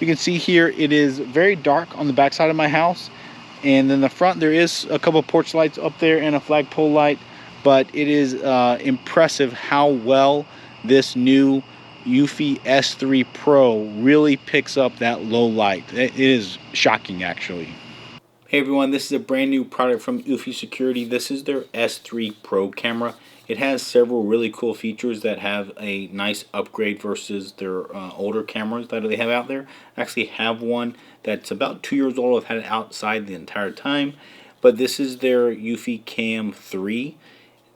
You can see here it is very dark on the back side of my house, and then the front there is a couple porch lights up there and a flagpole light, but it is impressive how well this new Eufy S3 Pro really picks up that low light. It is shocking, actually. Hey everyone, this is a brand new product from Eufy Security. This is their S3 Pro camera. It has several really cool features that have a nice upgrade versus their older cameras that they have out there. I actually have one that's about 2 years old. I've had it outside the entire time. But this is their eufyCam 3,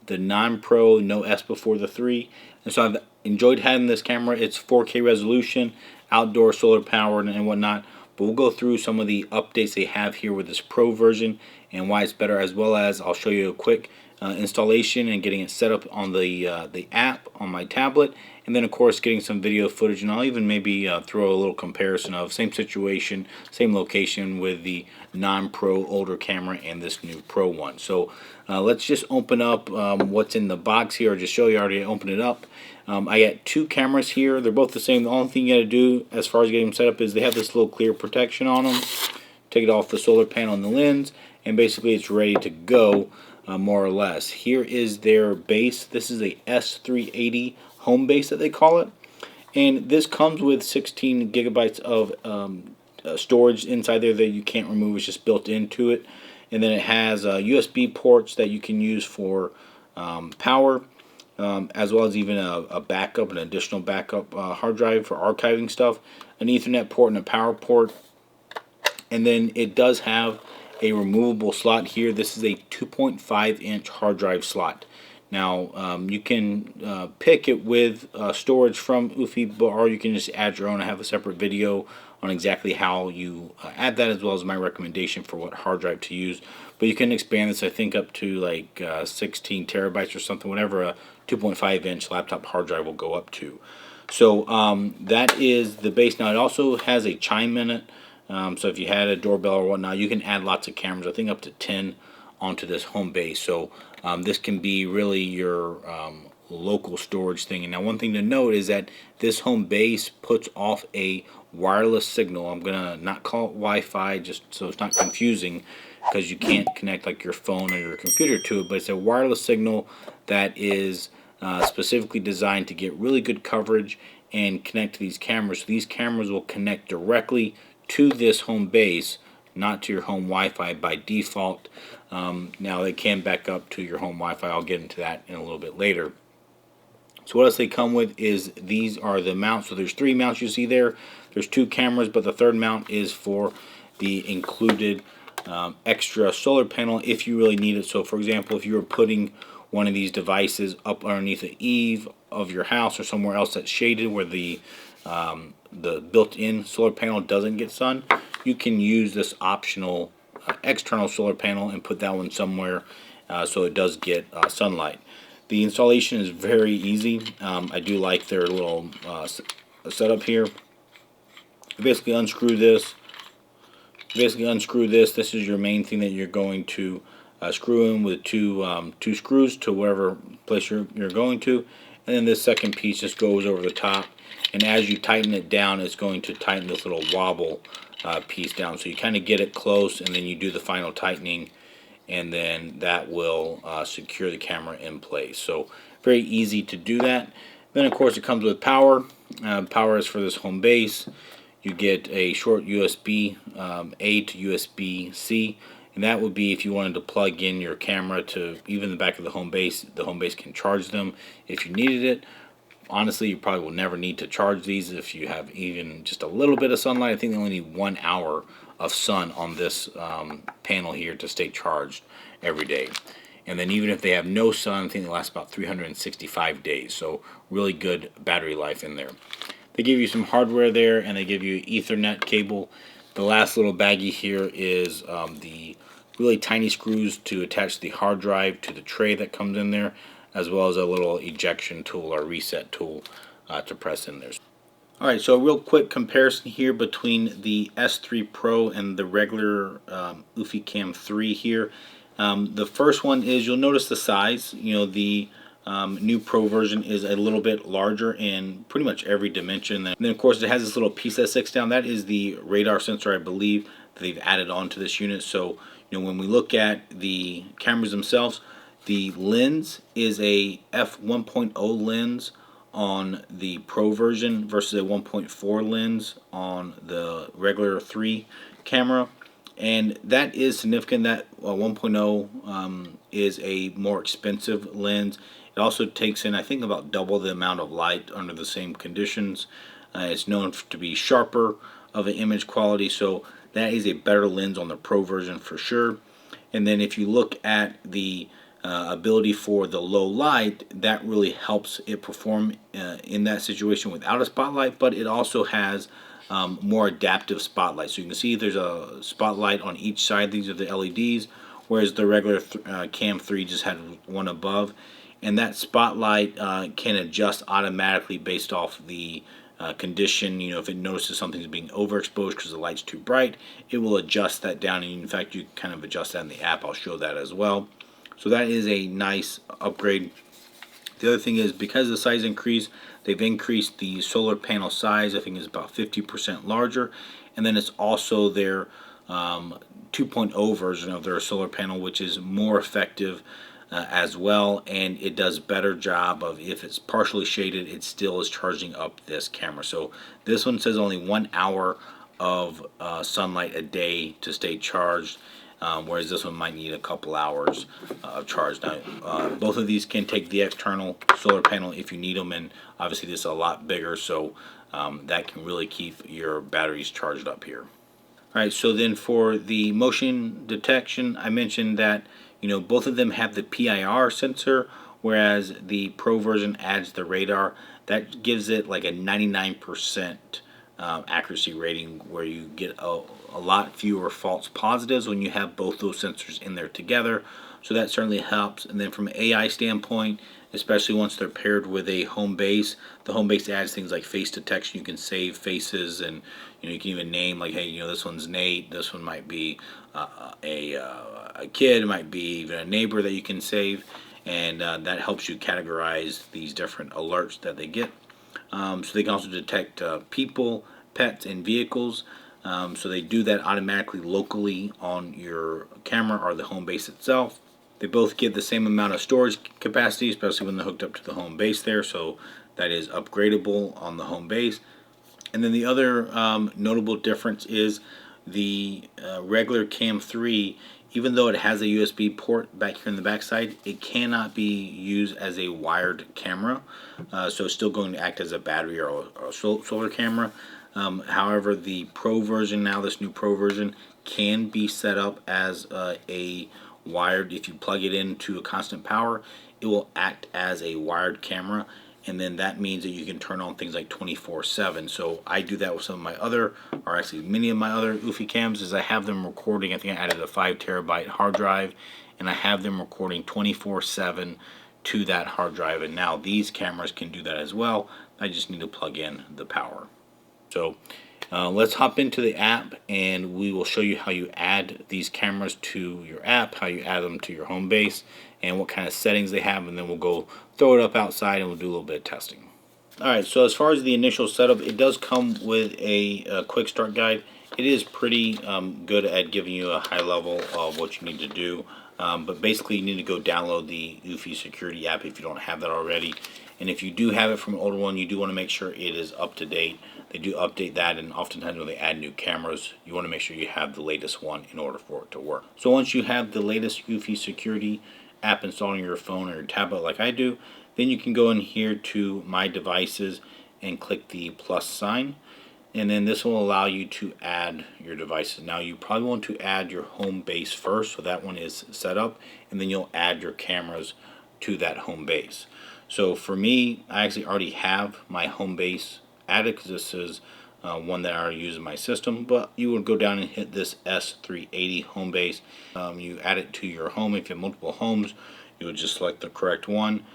the non-pro, no S before the 3. And so I've enjoyed having this camera. It's 4K resolution, outdoor solar powered and whatnot. But we'll go through some of the updates they have here with this Pro version and why it's better, as well as I'll show you a quick installation and getting it set up on the app on my tablet, and then of course getting some video footage, and I'll even maybe throw a little comparison of same situation, same location with the non-pro older camera and this new Pro one. So let's just open up what's in the box here. I'll just show you. I already opened it up. I got two cameras here. They're both the same. The only thing you got to do as far as getting them set up is they have this little clear protection on them. Take it off the solar panel and the lens, and basically it's ready to go, more or less. Here is their base. This is a S380 HomeBase that they call it, and this comes with 16 gigabytes of storage inside there that you can't remove. It's just built into it, and then it has USB ports that you can use for power. As well as even a backup, an additional backup hard drive for archiving stuff, an Ethernet port and a power port, and then it does have a removable slot here. This is a 2.5-inch hard drive slot. Now you can pick it with storage from Eufy, or you can just add your own. I have a separate video on exactly how you add that, as well as my recommendation for what hard drive to use. But you can expand this, I think, up to like 16 terabytes or something, whatever a 2.5-inch laptop hard drive will go up to. So that is the base. Now it also has a chime in it. So if you had a doorbell or whatnot, you can add lots of cameras, I think up to 10 onto this home base. So this can be really your local storage thing. And now one thing to note is that this home base puts off a wireless signal. I'm gonna not call it Wi-Fi just so it's not confusing, because you can't connect like your phone or your computer to it, but it's a wireless signal that is specifically designed to get really good coverage and connect to these cameras. So these cameras will connect directly to this home base, not to your home Wi-Fi by default. Now they can back up to your home Wi-Fi. I'll get into that in a little bit later. So what else they come with is these are the mounts. So there's 3 mounts you see there. There's 2 cameras, but the third mount is for the included extra solar panel if you really need it. So for example, if you were putting one of these devices up underneath the eave of your house or somewhere else that's shaded where the built-in solar panel doesn't get sun, you can use this optional external solar panel and put that one somewhere so it does get sunlight. The installation is very easy. I do like their little setup here. You basically unscrew this. This is your main thing that you're going to screw in with two screws to wherever place you're going to, and then this second piece just goes over the top, and as you tighten it down, it's going to tighten this little wobble piece down. So you kind of get it close, and then you do the final tightening, and then that will secure the camera in place. So very easy to do that. Then of course it comes with power. Power is for this home base. You get a short USB A to USB C, and that would be if you wanted to plug in your camera to even the back of the home base. The home base can charge them if you needed it. Honestly, you probably will never need to charge these if you have even just a little bit of sunlight. I think they only need 1 hour of sun on this panel here to stay charged every day. And then even if they have no sun, I think they last about 365 days. So really good battery life in there. They give you some hardware there, and they give you Ethernet cable. The last little baggie here is the really tiny screws to attach the hard drive to the tray that comes in there, as well as a little ejection tool or reset tool to press in there. Alright, so a real quick comparison here between the S3 Pro and the regular eufyCam 3 here. The first one is, you'll notice the size. You know, the new Pro version is a little bit larger in pretty much every dimension. And then of course it has this little piece that sticks down. That is the radar sensor, I believe, that they've added onto this unit. So when we look at the cameras themselves, the lens is a f1.0 lens on the Pro version versus a 1.4 lens on the regular 3 camera. And that is significant. That 1.0 is a more expensive lens. It also takes in, I think, about double the amount of light under the same conditions. It's known to be sharper of an image quality, so that is a better lens on the Pro version for sure. And then if you look at the ability for the low light, that really helps it perform in that situation without a spotlight, but it also has more adaptive spotlight. So you can see there's a spotlight on each side. These are the LEDs, whereas the regular Cam 3 just had one above. And that spotlight can adjust automatically based off the condition. If it notices something's being overexposed because the light's too bright, it will adjust that down. And in fact, you kind of adjust that in the app. I'll show that as well. So that is a nice upgrade. The other thing is, because the size increased, they've increased the solar panel size. I think it's about 50% larger. And then it's also their 2.0 version of their solar panel, which is more effective as well, and it does better job of, if it's partially shaded, it still is charging up this camera. So this one says only 1 hour of sunlight a day to stay charged, whereas this one might need a couple hours of charge. Now, both of these can take the external solar panel if you need them, and obviously this is a lot bigger, so that can really keep your batteries charged up here. Alright, so then for the motion detection, I mentioned that both of them have the PIR sensor, whereas the Pro version adds the radar. That gives it like a 99% accuracy rating, where you get a lot fewer false positives when you have both those sensors in there together. So that certainly helps. And then from an AI standpoint, especially once they're paired with a HomeBase, the HomeBase adds things like face detection. You can save faces, and you can even name, like, hey, this one's Nate, this one might be a kid, it might be even a neighbor that you can save, and that helps you categorize these different alerts that they get. So they can also detect people, pets, and vehicles. So they do that automatically locally on your camera or the HomeBase itself. They both give the same amount of storage capacity, especially when they're hooked up to the HomeBase there, so that is upgradable on the HomeBase. And then the other notable difference is the regular Cam 3, even though it has a USB port back here in the backside, it cannot be used as a wired camera. So it's still going to act as a battery or a solar camera. However, the Pro version now, this new Pro version, can be set up as a wired. If you plug it into a constant power, it will act as a wired camera, and then that means that you can turn on things like 24/7. So I do that with some of my other, or actually many of my other Eufy cams, is I have them recording. I think I added a 5 terabyte hard drive, and I have them recording 24/7 to that hard drive, and now these cameras can do that as well. I just need to plug in the power. So let's hop into the app, and we will show you how you add these cameras to your app, how you add them to your HomeBase, and what kind of settings they have, and then we'll go throw it up outside and we'll do a little bit of testing. Alright, so as far as the initial setup, it does come with a quick start guide. It is pretty good at giving you a high level of what you need to do, but basically you need to go download the Eufy security app if you don't have that already. And if you do have it from an older one, you do want to make sure it is up to date. They do update that, and oftentimes when they add new cameras, you want to make sure you have the latest one in order for it to work. So once you have the latest Eufy security app installed on your phone or your tablet like I do, then you can go in here to My Devices and click the plus sign, and then this will allow you to add your devices. Now you probably want to add your HomeBase first, so that one is set up, and then you'll add your cameras to that HomeBase. So for me, I actually already have my HomeBase added because this is one that I already use in my system, but you would go down and hit this S380 HomeBase. You add it to your home. If you have multiple homes, you would just select the correct one.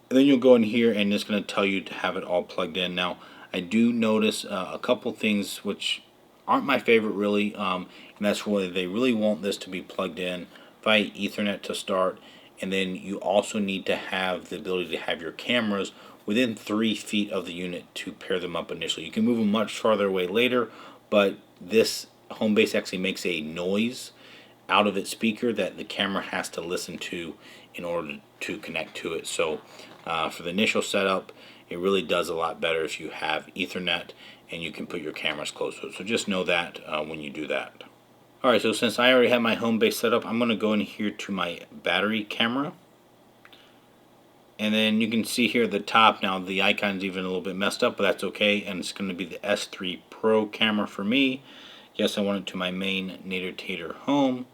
And then you'll go in here, and it's going to tell you to have it all plugged in. Now, I do notice a couple things which aren't my favorite really, and that's why they really want this to be plugged in via Ethernet to start, And then you also need to have the ability to have your cameras within 3 feet of the unit to pair them up initially. You can move them much farther away later, but this HomeBase actually makes a noise out of its speaker that the camera has to listen to in order to connect to it. So for the initial setup, it really does a lot better if you have Ethernet and you can put your cameras close to it. So just know that when you do that. Alright, so since I already have my HomeBase set up, I'm going to go in here to my battery camera. And then you can see here at the top, now the icon's even a little bit messed up, but that's okay. And it's going to be the S3 Pro camera for me. Yes, I want it to my main Nader Tater home.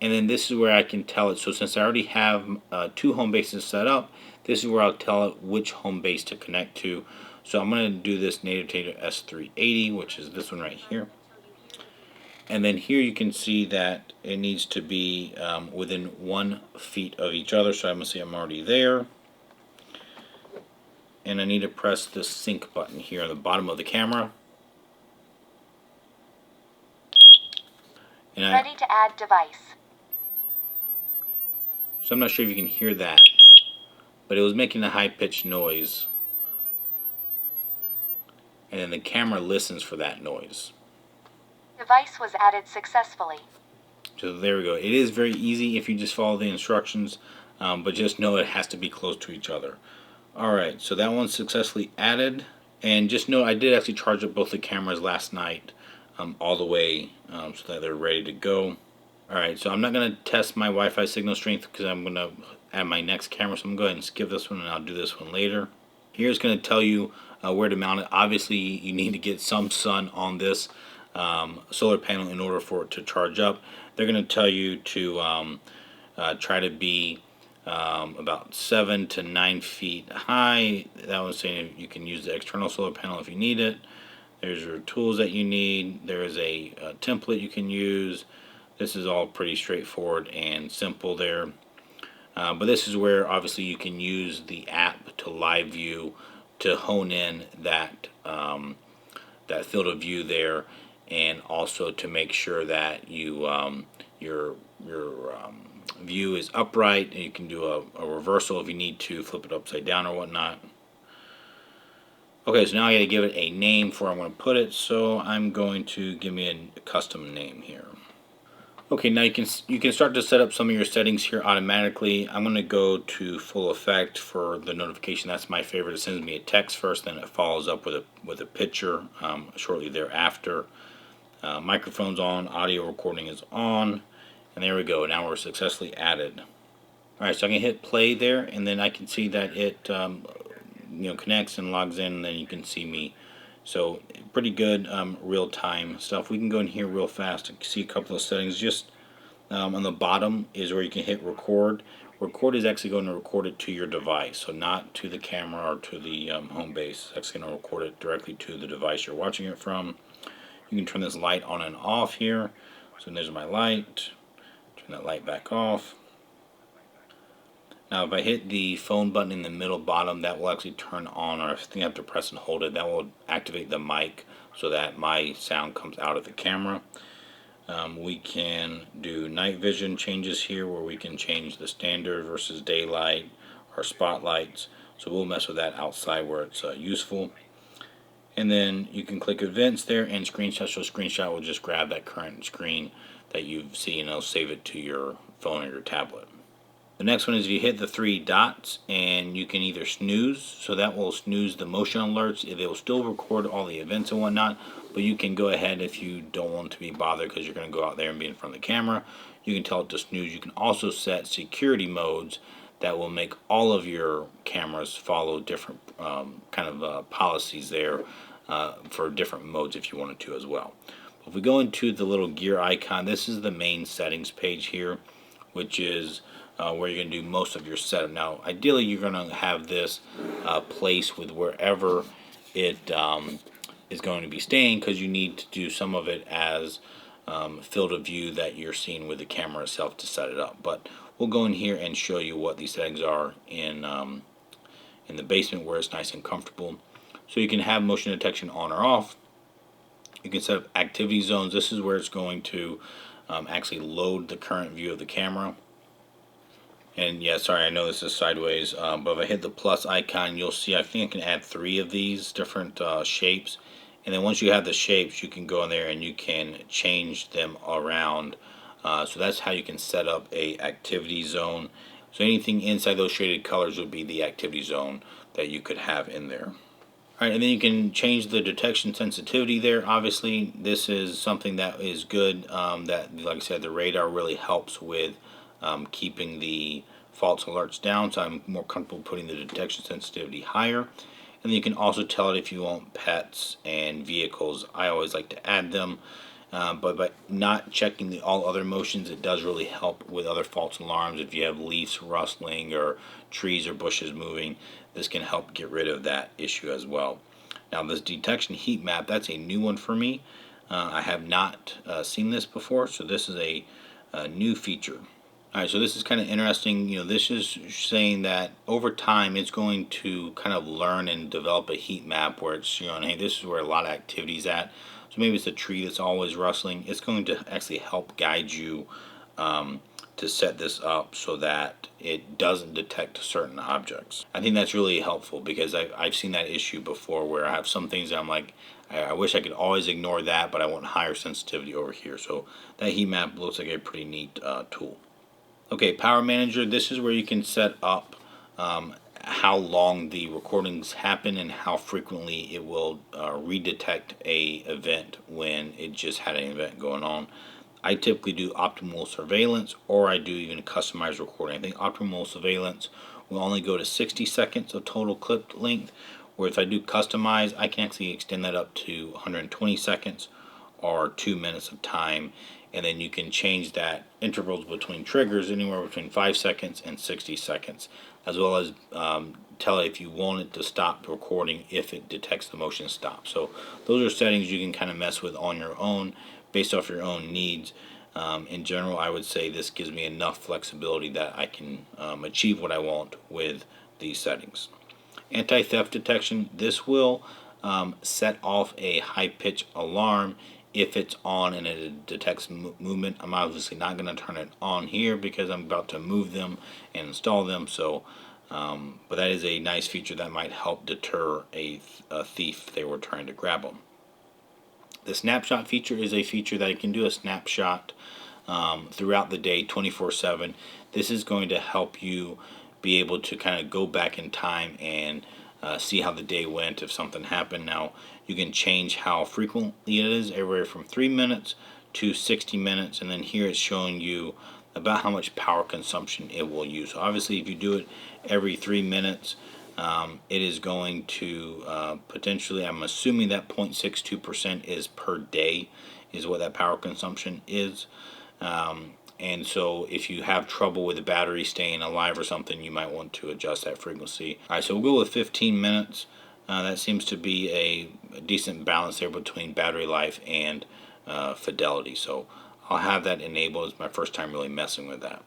And then this is where I can tell it. So since I already have 2 HomeBases set up, this is where I'll tell it which HomeBase to connect to. So I'm going to do this Nader Tater S380, which is this one right here. And then here you can see that it needs to be within 1 feet of each other. So I'm going to say I'm already there. And I need to press the sync button here on the bottom of the camera. And ready to add device. So I'm not sure if you can hear that, but it was making a high-pitched noise. And then the camera listens for that noise. Device was added successfully. So there we go. It is very easy if you just follow the instructions, but just know it has to be close to each other. Alright, so that one's successfully added. And just know I did actually charge up both the cameras last night all the way so that they're ready to go. Alright, so I'm not going to test my Wi-Fi signal strength because I'm going to add my next camera. So I'm going to go ahead and skip this one and I'll do this one later. Here's going to tell you where to mount it. Obviously, you need to get some sun on this solar panel in order for it to charge up. They're going to tell you to try to be about 7 to 9 feet high. That was saying you can use the external solar panel if you need it. There's your tools that you need. There is a template you can use. This is all pretty straightforward and simple there. But this is where obviously you can use the app to live view to hone in that that field of view there, and also to make sure that you your view is upright, and you can do a reversal if you need to flip it upside down or whatnot. Okay, so now I got to give it a name for where I'm going to put it, so I'm going to give me a custom name here. Okay, now you can start to set up some of your settings here automatically. I'm going to go to full effect for the notification. That's my favorite. It sends me a text first, then it follows up with a picture shortly thereafter. Microphone's on, audio recording is on, and there we go. Now we're successfully added. Alright, so I can hit play there, and then I can see that it connects and logs in, and then you can see me. So pretty good real-time stuff. We can go in here real fast and see a couple of settings. Just on the bottom is where you can hit record. Record is actually going to record it to your device, so not to the camera or to the HomeBase. It's actually going to record it directly to the device you're watching it from. You can turn this light on and off here. So there's my light. Turn that light back off. Now if I hit the phone button in the middle bottom, that will actually turn on, or I think I have to press and hold it. That will activate the mic so that my sound comes out of the camera. We can do night vision changes here, where we can change the standard versus daylight or spotlights. So we'll mess with that outside where it's useful. And then you can click events there and screenshot. So screenshot will just grab that current screen that you've seen and it'll save it to your phone or your tablet. The next one is you hit the 3 dots and you can either snooze, so that will snooze the motion alerts. It will still record all the events and whatnot, but you can go ahead if you don't want to be bothered because you're going to go out there and be in front of the camera. You can tell it to snooze. You can also set security modes that will make all of your cameras follow different policies there for different modes if you wanted to as well. If we go into the little gear icon, this is the main settings page here, which is where you're going to do most of your setup. Now, ideally, you're going to have this placed with wherever it is going to be staying, because you need to do some of it as field of view that you're seeing with the camera itself to set it up. But we'll go in here and show you what these settings are in the basement where it's nice and comfortable. So you can have motion detection on or off. You can set up activity zones. This is where it's going to actually load the current view of the camera. And yeah, sorry, I know this is sideways, but if I hit the plus icon, you'll see I think I can add 3 of these different shapes. And then once you have the shapes, you can go in there and you can change them around. So that's how you can set up a activity zone. So anything inside those shaded colors would be the activity zone that you could have in there. Alright, and then you can change the detection sensitivity there. Obviously, this is something that is good, that, like I said, the radar really helps with keeping the false alerts down, so I'm more comfortable putting the detection sensitivity higher. And then you can also tell it if you want pets and vehicles. I always like to add them, but by not checking the all other motions, it does really help with other false alarms. If you have leaves rustling or trees or bushes moving, this can help get rid of that issue as well. Now this detection heat map, that's a new one for me. I have not seen this before, so this is a new feature. Alright, so this is kind of interesting. This is saying that over time it's going to kind of learn and develop a heat map where it's showing, hey, this is where a lot of activity is at. So maybe it's a tree that's always rustling. It's going to actually help guide you to set this up so that it doesn't detect certain objects. I think that's really helpful because I've seen that issue before where I have some things that I'm like, I wish I could always ignore that, but I want higher sensitivity over here. So that heat map looks like a pretty neat tool. Okay, Power Manager, this is where you can set up how long the recordings happen and how frequently it will redetect a event when it just had an event going on. I typically do optimal surveillance, or I do even customized recording. I think optimal surveillance will only go to 60 seconds of total clip length, where if I do customize, I can actually extend that up to 120 seconds or 2 minutes of time, and then you can change that intervals between triggers anywhere between 5 seconds and 60 seconds, as well as tell it if you want it to stop recording if it detects the motion stop. So those are settings you can kind of mess with on your own based off your own needs. In general, I would say this gives me enough flexibility that I can achieve what I want with these settings. Anti-theft detection, this will set off a high-pitch alarm if it's on and it detects movement. I'm obviously not going to turn it on here because I'm about to move them and install them. So, but that is a nice feature that might help deter a thief if they were trying to grab them. The snapshot feature is a feature that you can do a snapshot throughout the day 24/7. This is going to help you be able to kind of go back in time and see how the day went if something happened. Now you can change how frequently it is, everywhere from 3 minutes to 60 minutes, and then here it's showing you about how much power consumption it will use. So obviously if you do it every 3 minutes, it is going to potentially, I'm assuming that 0.62% is per day is what that power consumption is. And so if you have trouble with the battery staying alive or something, you might want to adjust that frequency. Alright, so we'll go with 15 minutes. That seems to be a decent balance there between battery life and fidelity. So I'll have that enabled. It's my first time really messing with that.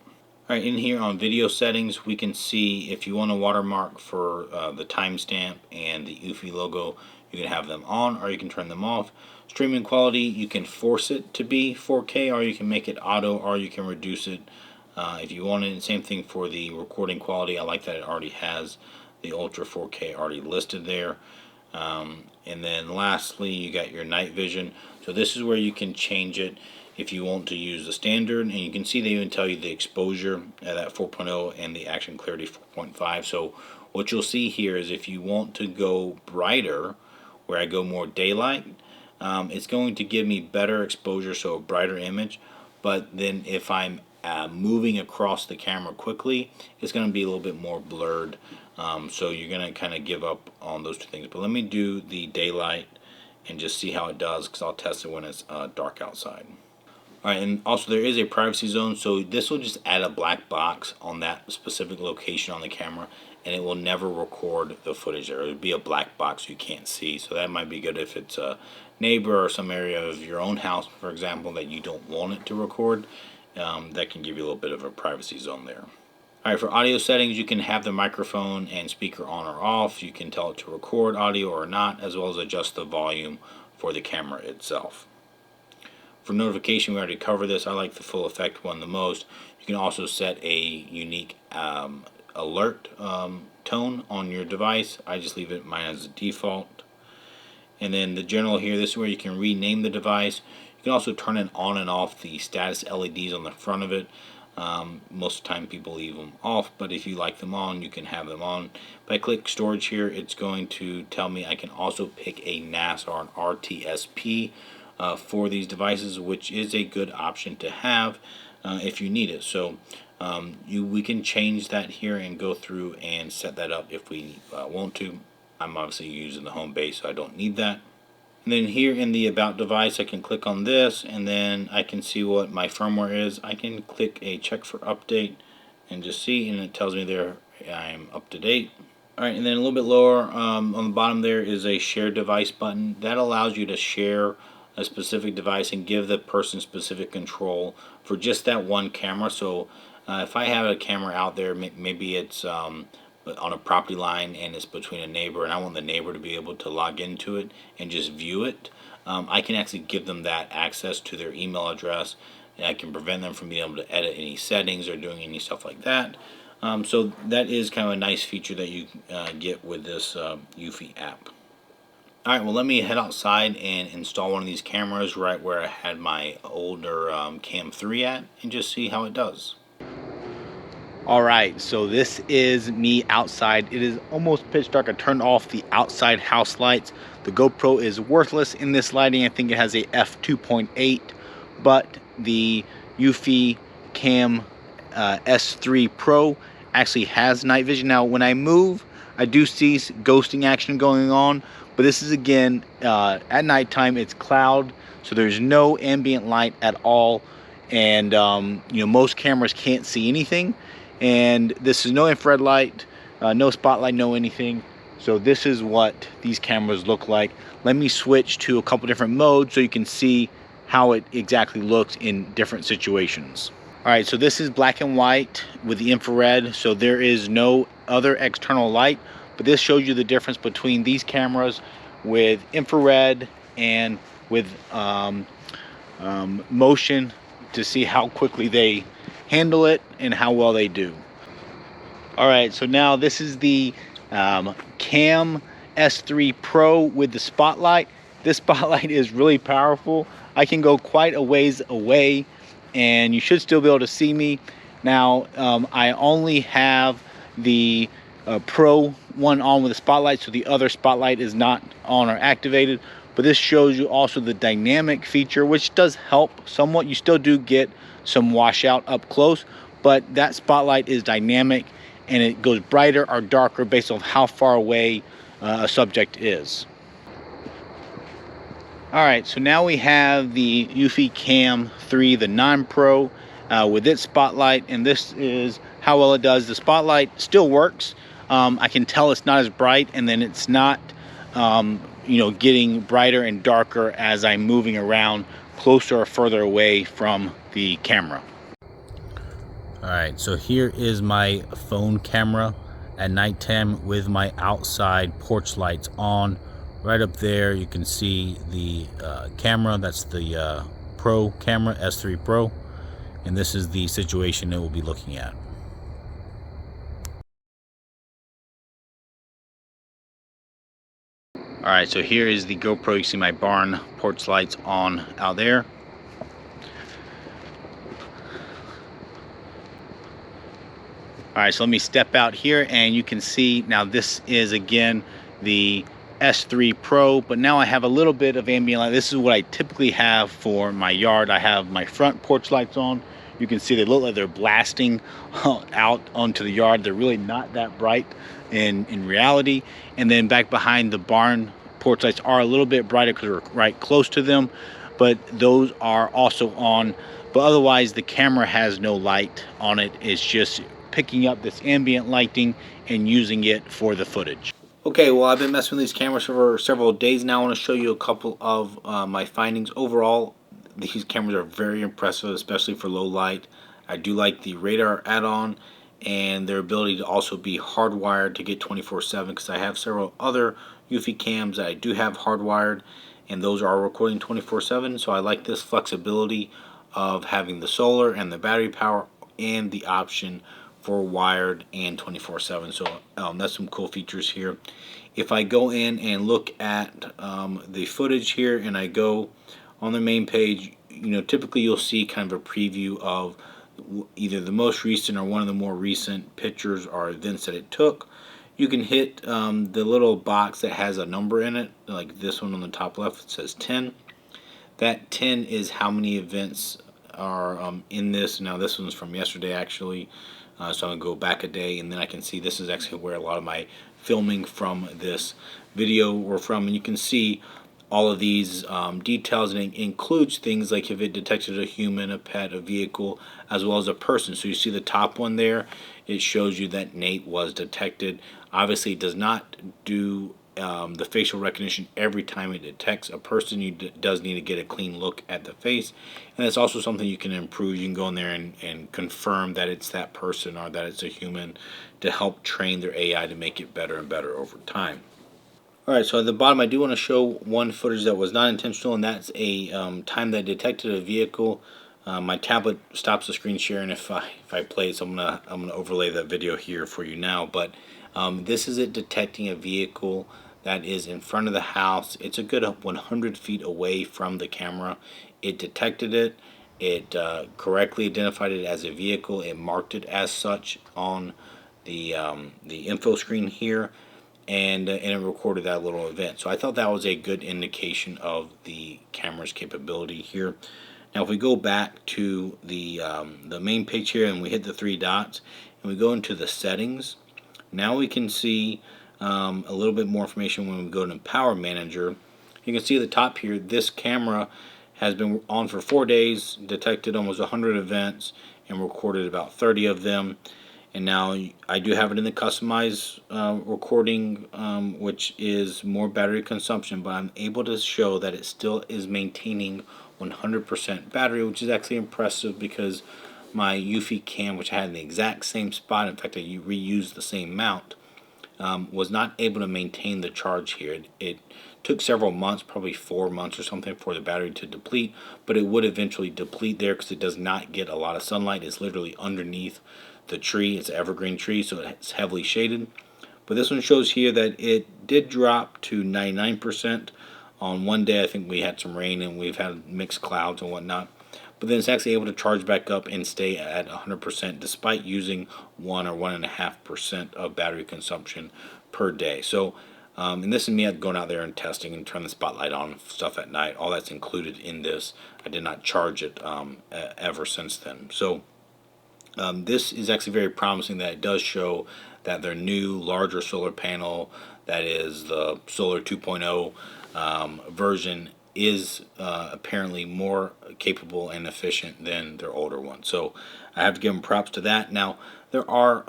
Alright, in here on video settings, we can see if you want a watermark for the timestamp and the Eufy logo, you can have them on or you can turn them off. Streaming quality, you can force it to be 4K or you can make it auto or you can reduce it if you want it. And same thing for the recording quality. I like that it already has the Ultra 4K already listed there. And then lastly, you got your night vision. So this is where you can change it if you want to use the standard, and you can see they even tell you the exposure at that 4.0 and the action clarity 4.5. So what you'll see here is if you want to go brighter, where I go more daylight, it's going to give me better exposure, so a brighter image. But then if I'm moving across the camera quickly, it's going to be a little bit more blurred. So you're going to kind of give up on those two things. But let me do the daylight and just see how it does, because I'll test it when it's dark outside. Alright, and also there is a privacy zone, so this will just add a black box on that specific location on the camera, and it will never record the footage there. It will be a black box you can't see, so that might be good if it's a neighbor or some area of your own house, for example, that you don't want it to record. That can give you a little bit of a privacy zone there. Alright, for audio settings, you can have the microphone and speaker on or off. You can tell it to record audio or not, as well as adjust the volume for the camera itself. For notification, we already covered this. I like the full effect one the most. You can also set a unique alert tone on your device. I just leave it mine as a default. And then the general here, this is where you can rename the device. You can also turn it on and off the status LEDs on the front of it. Most of the time people leave them off, but if you like them on, you can have them on. If I click storage here, it's going to tell me I can also pick a NAS or an RTSP for these devices, which is a good option to have if you need it. So we can change that here and go through and set that up if we want to. I'm obviously using the HomeBase, so I don't need that. And then here in the About device, I can click on this, and then I can see what my firmware is. I can click a check for update and just see, and it tells me there I'm up to date. Alright, and then a little bit lower on the bottom there is a share device button. That allows you to share a specific device and give the person specific control for just that one camera. So if I have a camera out there, maybe it's on a property line and it's between a neighbor, and I want the neighbor to be able to log into it and just view it, I can actually give them that access to their email address, and I can prevent them from being able to edit any settings or doing any stuff like that. So that is kind of a nice feature that you get with this Eufy app. Alright, well, let me head outside and install one of these cameras right where I had my older Cam 3 at, and just see how it does. Alright, so this is me outside. It is almost pitch dark. I turned off the outside house lights. The GoPro is worthless in this lighting. I think it has a f2.8, but the eufyCam S3 Pro actually has night vision. Now, when I move, I do see ghosting action going on, but this is again at nighttime. It's cloud, so there's no ambient light at all, and most cameras can't see anything. And this is no infrared light, no spotlight, no anything. So this is what these cameras look like. Let me switch to a couple different modes so you can see how it exactly looks in different situations. Alright, so this is black and white with the infrared, so there is no other external light, but this shows you the difference between these cameras with infrared and with motion, to see how quickly they handle it and how well they do. Alright, so now this is the Cam S3 Pro with the spotlight. This spotlight is really powerful. I can go quite a ways away and you should still be able to see me. Now I only have the Pro one on with the spotlight, so the other spotlight is not on or activated, but this shows you also the dynamic feature, which does help somewhat. You still do get some washout up close, but that spotlight is dynamic and it goes brighter or darker based on how far away a subject is. Alright, so now we have the eufyCam 3, the non-pro, with its spotlight, and this is how well it does. The spotlight still works. I can tell it's not as bright, and then it's not getting brighter and darker as I'm moving around closer or further away from the camera. Alright, so here is my phone camera at nighttime with my outside porch lights on. Right up there you can see the camera. That's the Pro camera, S3 Pro, and this is the situation that we'll be looking at. Alright, so here is the GoPro. You see my barn porch lights on out there. Alright, so let me step out here and you can see now this is again the S3 Pro, but now I have a little bit of ambient light. This is what I typically have for my yard. I have my front porch lights on. You can see they look like they're blasting out onto the yard. They're really not that bright in reality. And then back behind the barn, porch lights are a little bit brighter because we're right close to them, but those are also on. But otherwise the camera has no light on it. It's just picking up this ambient lighting and using it for the footage. Okay, well, I've been messing with these cameras for several days now. I want to show you a couple of my findings. Overall, these cameras are very impressive, especially for low light. I do like the radar add-on and their ability to also be hardwired to get 24/7, because I have several other Eufy cams that I do have hardwired, and those are recording 24/7. So I like this flexibility of having the solar and the battery power and the option for wired and 24/7. So that's some cool features here. If I go in and look at the footage here, and I go on the main page, typically you'll see kind of a preview of either the most recent or one of the more recent pictures or events that it took. You can hit the little box that has a number in it, like this one on the top left. It says 10. That 10 is how many events are in this. Now this one's from yesterday actually, so I'm going to go back a day, and then I can see this is actually where a lot of my filming from this video were from, and you can see all of these details, and it includes things like if it detected a human, a pet, a vehicle, as well as a person. So you see the top one there, it shows you that Nate was detected. Obviously it does not do the facial recognition every time it detects a person. You does need to get a clean look at the face, and that's also something you can improve. You can go in there and confirm that it's that person or that it's a human to help train their AI to make it better and better over time. Alright, so at the bottom I do want to show one footage that was not intentional, and that's a time that I detected a vehicle. My tablet stops the screen sharing if I play it, so I'm gonna overlay that video here for you now. But this is it detecting a vehicle that is in front of the house. It's a good 100 feet away from the camera. It detected it. It correctly identified it as a vehicle. It marked it as such on the info screen here, and it recorded that little event. So I thought that was a good indication of the camera's capability here. Now if we go back to the main page here, and we hit the three dots and we go into the settings, now we can see a little bit more information. When we go to Power Manager, you can see at the top here, this camera has been on for 4 days, detected almost 100 events, and recorded about 30 of them. And now I do have it in the customize recording, which is more battery consumption, but I'm able to show that it still is maintaining 100% battery, which is actually impressive because my Eufy cam, which I had in the exact same spot, in fact I reused the same mount, was not able to maintain the charge here. It took several months, probably 4 months or something, for the battery to deplete, but it would eventually deplete there because it does not get a lot of sunlight. It's literally underneath the tree. It's an evergreen tree, so it's heavily shaded. But this one shows here that it did drop to 99% on one day. I think we had some rain and we've had mixed clouds and whatnot. But then it's actually able to charge back up and stay at 100% despite using 1 or 1.5% of battery consumption per day. So, and this is me going out there and testing and turning the spotlight on stuff at night. All that's included in this. I did not charge it ever since then. So this is actually very promising that it does show that their new larger solar panel, that is the Solar 2.0 version, is apparently more capable and efficient than their older one. So I have to give them props to that. Now there are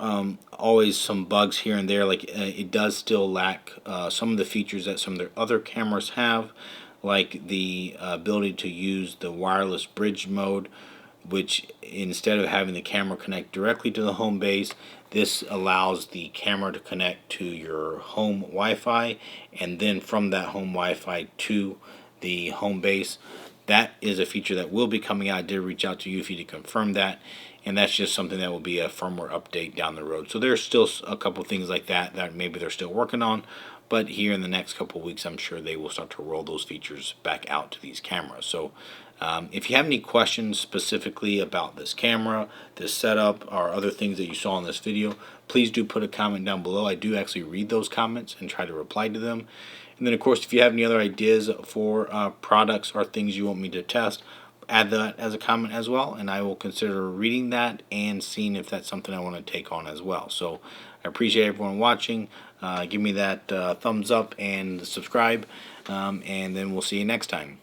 always some bugs here and there, like it does still lack some of the features that some of their other cameras have, like the ability to use the wireless bridge mode, which instead of having the camera connect directly to the home base, this allows the camera to connect to your home Wi-Fi, and then from that home Wi-Fi to the home base. That is a feature that will be coming out. I did reach out to Eufy to confirm that, and that's just something that will be a firmware update down the road. So there's still a couple things like that that maybe they're still working on, but here in the next couple weeks I'm sure they will start to roll those features back out to these cameras. So if you have any questions specifically about this camera, this setup, or other things that you saw in this video, please do put a comment down below. I do actually read those comments and try to reply to them. And then of course, if you have any other ideas for products or things you want me to test, add that as a comment as well, and I will consider reading that and seeing if that's something I want to take on as well. So I appreciate everyone watching. Give me that thumbs up and subscribe, and then we'll see you next time.